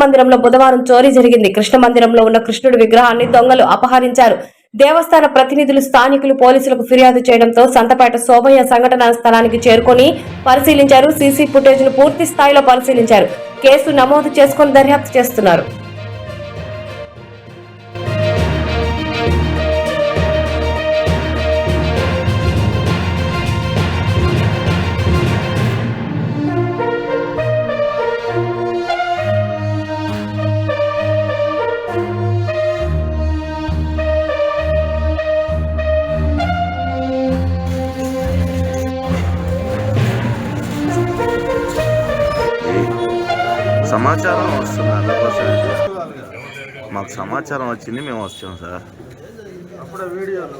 మందిరంలో బుధవారం చోరీ జరిగింది. కృష్ణ మందిరంలో ఉన్న కృష్ణుడి విగ్రహాన్ని దొంగలు అపహరించారు. దేవస్థాన ప్రతినిధులు స్థానికులు పోలీసులకు ఫిర్యాదు చేయడంతో సంతపేట సోమయ్య సంఘటనా స్థలానికి చేరుకొని పరిశీలించారు. సీసీ ఫుటేజ్ ను పూర్తి స్థాయిలో పరిశీలించారు. కేసు నమోదు చేసుకుని దర్యాప్తు చేస్తున్నారు. సమాచారం వస్తుంది, అందుకోసం మాకు సమాచారం వచ్చింది, మేము వచ్చాం సార్. అప్పుడే వీడియోలో